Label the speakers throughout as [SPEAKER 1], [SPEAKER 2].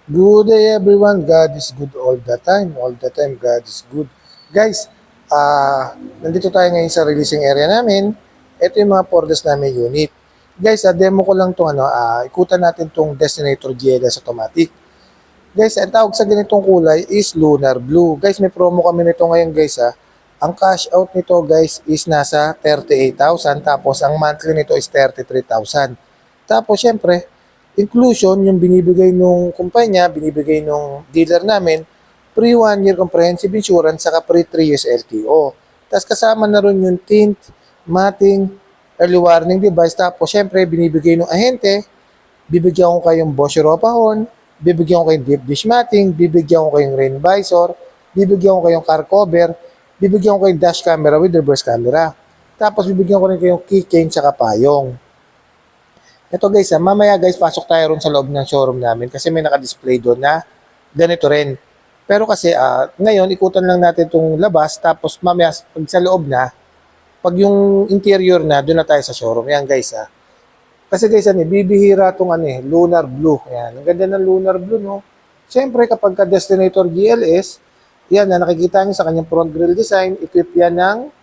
[SPEAKER 1] Good day everyone. God is good all the time. All the time God is good. Guys, nandito tayo ngayon sa releasing area namin. Ito yung mga pordes namin unit. Guys, demo ko lang tong ikutan natin tong Destinator GLS Automatic. Guys, ang tawag sa ganitong kulay is Lunar Blue. Guys, may promo kami nito ngayon guys. Ang cash out nito guys is nasa 38,000 tapos ang monthly nito is 33,000. Tapos syempre, inclusion yung binibigay nung kumpanya, binibigay nung dealer namin, pre 1 year comprehensive insurance saka pre 3 years LTO. Tapos kasama na rin yung tint, matting, early warning device. Tapos syempre binibigay ng ahente, bibigyan ko kayong Bosch Europa horn, bibigyan ko kayong deep dish matting, bibigyan ko kayong rain visor, bibigyan ko kayong car cover, bibigyan ko kayong dash camera with reverse camera. Tapos bibigyan ko rin kayong keychain sa payong. Ito guys, mamaya guys, pasok tayo ron sa loob ng showroom namin kasi may naka-display doon na ganito rin. Pero kasi ngayon, ikutan lang natin itong labas tapos mamaya pag sa loob na, pag yung interior na, doon na tayo sa showroom. Yan guys Kasi guys, bibihira itong Lunar Blue. Yan, ang ganda ng Lunar Blue, no? Siyempre, kapag ka-Destinator GLS, yan na nakikita nyo sa kanyang front grille design, equip yan ng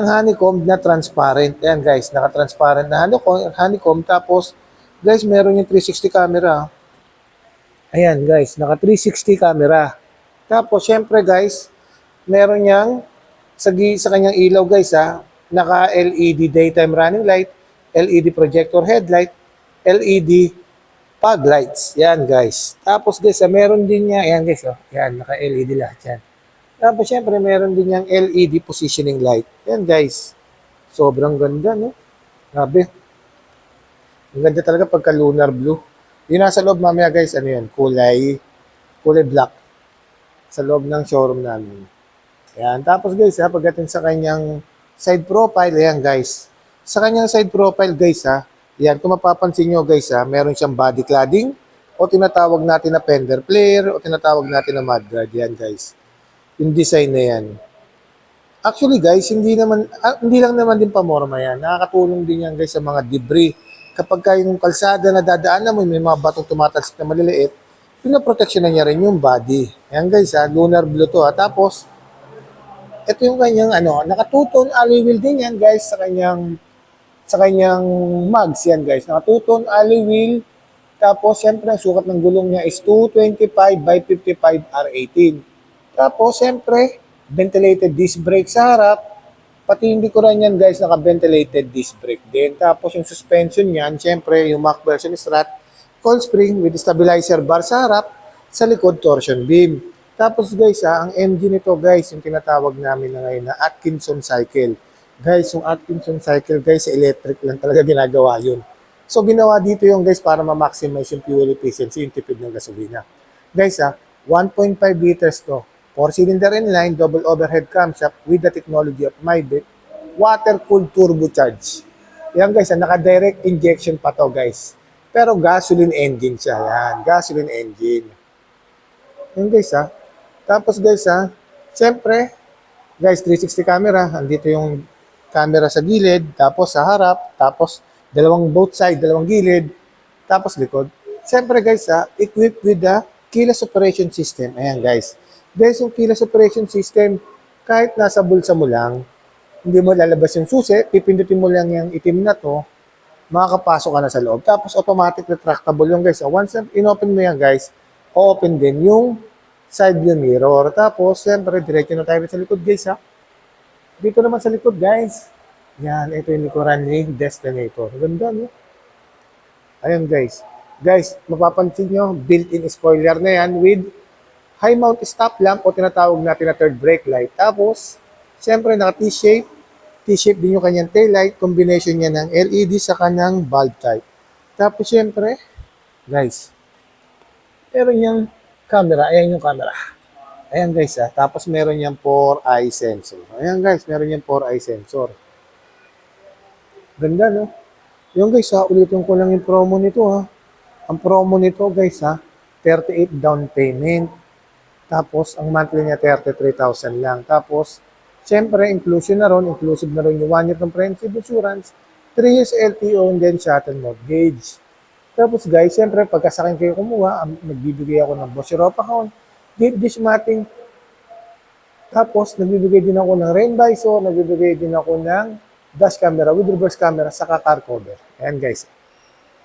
[SPEAKER 1] honeycomb na transparent. Ayan guys, naka-transparent na honeycomb. Tapos, guys, meron yung 360 camera. Ayan guys, naka 360 camera. Tapos, syempre guys, meron niyang sa kanyang ilaw guys naka LED daytime running light, LED projector headlight, LED fog lights. Yan guys. Tapos guys, meron din niya, ayan guys, yan, naka LED lahat yan. Tapos syempre meron din yung LED positioning light. Yan guys. Sobrang ganda, no? Grabe. Ang ganda talaga pagka lunar blue. Yung nasa loob mamaya guys, ano yan? Kulay black. Sa loob ng showroom namin. Yan. Tapos guys, pagdating sa kanyang side profile, ayan guys. Sa kanyang side profile guys, yan, kung mapapansin nyo guys, meron siyang body cladding o tinatawag natin na fender flare o tinatawag natin na mudguard. Yan guys. Yung design na yan. Actually guys, hindi lang naman din pamorma yan. Nakakatulong din yan guys sa mga debris. Kapag yung kalsada na dadaanan mo, may mga batong tumatalsik na maliliit, pinaproteksyon na niya rin yung body. Yan guys lunar blue to Tapos, ito yung kanyang nakatuton alloy wheel din yan guys sa kanyang mugs yan guys. Nakatuton alloy wheel. Tapos, syempre, ang sukat ng gulong niya is 225 by 55 R18. Tapos, siyempre, ventilated disc brake sa harap. Pati hindi ko rin yan guys, naka-ventilated disc brake din. Tapos yung suspension niyan, siyempre, yung Mach version strut, coil spring with stabilizer bar sa harap, sa likod torsion beam. Tapos guys, ang engine nito guys, yung tinatawag namin na ngayon na Atkinson cycle. Guys, yung Atkinson cycle guys, electric lang talaga ginagawa yun. So ginawa dito yung guys para ma-maximize yung fuel efficiency, yung tipid ng gasolina. Guys 1.5 liters to. 4-cylinder inline, double overhead camshaft with the technology of Maybach, water-cooled turbocharged. Yan guys, naka-direct injection pa to guys. Pero gasoline engine siya. Yan, gasoline engine. Yan guys Tapos guys siyempre, guys, 360 camera. Andito yung camera sa gilid, tapos sa harap, tapos both side, dalawang gilid, tapos likod. Siyempre guys equipped with the keyless operation system. Ayan guys. Guys, yung keyless operation system, kahit nasa bulsa mo lang, hindi mo lalabas yung susi, pipindutin mo lang yung itim na to, makakapasok ka na sa loob. Tapos automatic retractable yung guys. Once in-open mo yan guys, open din yung side view mirror. Tapos, siyempre, diretso na tayo sa likod guys Dito naman sa likod guys. Yan, ito yung likuran ni Destinator. Ganda, no? Ayan guys. Guys, mapapansin nyo, built-in spoiler na yan with high mount stop lamp o tinatawag natin na third brake light. Tapos, siyempre naka T-shape. T-shape din yung kanyang tail light. Combination niya ng LED sa kanyang bulb type. Tapos, siyempre, guys, meron niyang camera. Ayan yung camera. Ayan guys Tapos, meron niyang 4-eye sensor. Ayan guys, meron niyang 4-eye sensor. Ganda, no? Yung guys ulitin ko lang yung promo nito Ang promo nito guys 38 down payment. Tapos, ang monthly niya 33,000 lang. Tapos, siyempre, inclusive na yung 1 year comprehensive insurance, 3 years LTO, and then shuttle mortgage. Tapos guys, siyempre pagka sa akin kayo kumuha, nagbibigay ako ng Boss Europa account, Deep Dish Matting, tapos nagbibigay din ako ng rain visor, nagbibigay din ako ng dash camera with reverse camera, saka car cover. Ayan guys.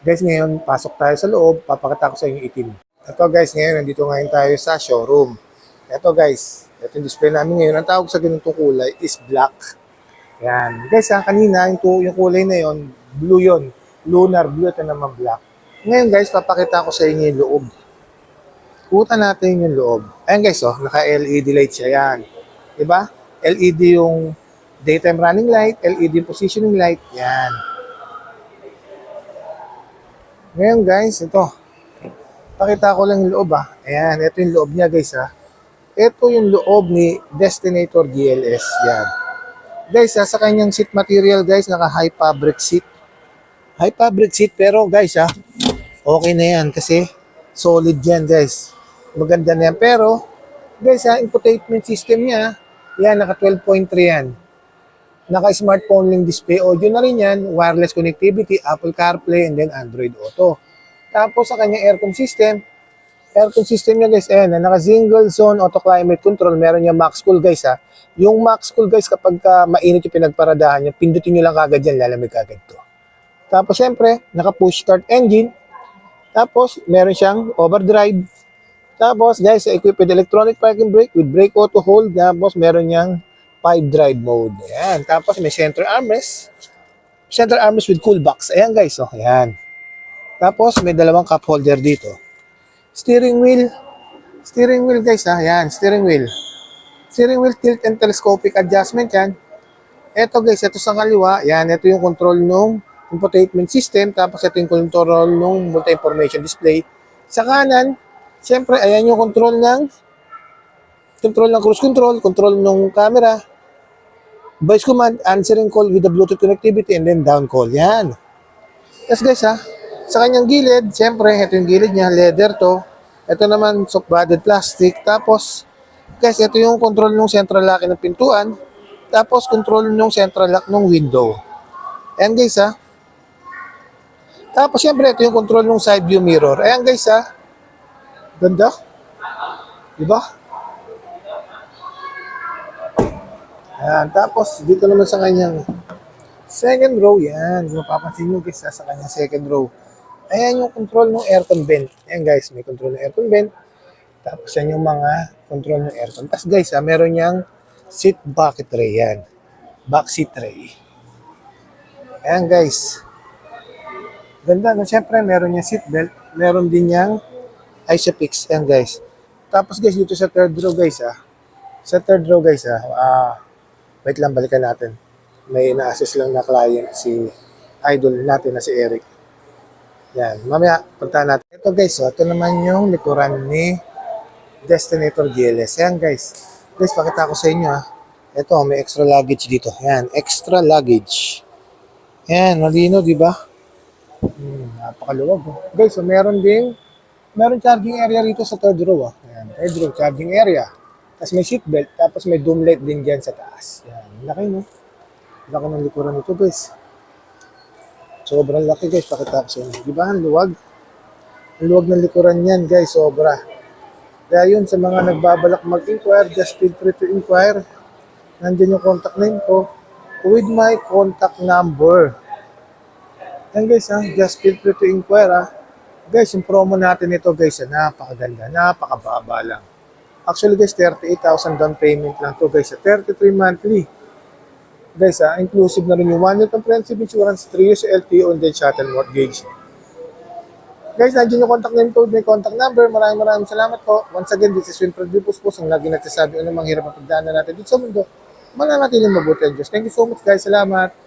[SPEAKER 1] Guys, ngayon pasok tayo sa loob, papakita ko sa inyo itim. Ito guys, ngayon nandito ngayon tayo sa showroom. Ito guys, ito yung display namin ngayon. Ang tawag sa ganitong kulay is black. Ayan. Guys, kanina yung kulay na yon, blue yon. Lunar blue, ito naman black. Ngayon guys, papakita ko sa inyo yung loob. Kuta natin yung loob. Ayan guys, oh, naka-LED light siya. Yan. Diba? LED yung daytime running light, LED yung positioning light. Yan. Ngayon guys, ito. Pakita ko lang yung loob Ayan, ito yung loob niya guys Ito yung loob ni Destinator GLS. Yan. Guys sa kanyang seat material guys, naka high fabric seat. High fabric seat pero guys okay na yan kasi solid yan guys. Maganda na yan. Pero guys infotainment system niya, yan naka 12.3 yan. Naka smartphone link display, audio na rin yan, wireless connectivity, Apple CarPlay, and then Android Auto. Tapos sa kanyang aircon system niya guys, ayan, naka single zone auto climate control, meron niya max cool guys Yung max cool guys, kapag mainit yung pinagparadahan niya, pindutin nyo lang kagad yan, lalamig kagad to. Tapos syempre, naka push start engine. Tapos meron siyang overdrive. Tapos guys, equipped with electronic parking brake with brake auto hold. Tapos meron niyang 5 drive mode. Ayan. Tapos may center armrest. Center armrest with cool box. Ayan guys, ayan. Tapos may dalawang cup holder dito. Steering wheel. Steering wheel guys Ayan, steering wheel. Steering wheel tilt and telescopic adjustment yan. Ito guys, ito sa kaliwa. Ayan, ito yung control nung infotainment system. Tapos ito yung control nung multi-information display. Sa kanan, siyempre, ayan yung control ng cruise control, control ng camera, voice command, answering call with the Bluetooth connectivity, and then down call. Yan. Tapos guys sa kanyang gilid, siyempre, ito yung gilid niya, leather to. Ito naman, soft-bodied plastic. Tapos, guys, ito yung control ng central lock ng pintuan. Tapos, control ng central lock ng window. Ayan guys Tapos, siyempre, ito yung control ng side view mirror. Ayan guys Ganda. Diba? Ayan. Tapos, dito naman sa kanyang second row. Yan. Mapapansin nyo guys sa kanyang second row. Ayan yung control ng aircon vent. Ayan guys, may control ng aircon vent. Tapos yan yung mga control ng aircon. Tapos guys meron niyang seat bucket tray. Yan. Back seat tray. Ayan guys. Ganda. No? Siyempre, meron niyang seat belt. Meron din niyang ISOFIX. Ayan guys. Tapos guys, dito sa third row guys Sa third row guys wait lang, balikan natin. May na-assist lang na client si idol natin na si Eric. Yan. Mamaya, punta natin. Ito guys ito naman yung likuran ni Destinator GLS. Ayan guys. Guys, pakita ko sa inyo Ito, may extra luggage dito. Ayan, extra luggage. Ayan, malino, di ba? Napakaluwag. Guys, meron charging area rito sa third row. Ayan, third row, charging area. Tapos may seatbelt, tapos may doom light din dyan sa taas. Ayan, laki no? Laki ng likuran nito guys. Sobrang laki guys, pakita ko sa inyo. Di ba, ang luwag? Ang luwag ng likuran yan guys, sobra. Kaya yun, sa mga nagbabalak mag-inquire, just feel free to inquire. Nandiyan yung contact name ko with my contact number. Yan guys just feel free to inquire Guys, yung promo natin ito guys napakaganda, napakababa lang. Actually guys, 38,000 down payment lang to guys 33 monthly. Guys inclusive na rin yung 1 year comprehensive insurance, 3 years LTO, and then shuttle mortgage. Guys, nandiyan yung contact name code, may contact number. Maraming salamat po. Once again, this is Winfred Lipos po. Ang lagi nagsasabi, anong manghirap ang pagdaanan natin dito sa mundo. Mananatiling mabuti ang Diyos. Thank you so much guys. Salamat.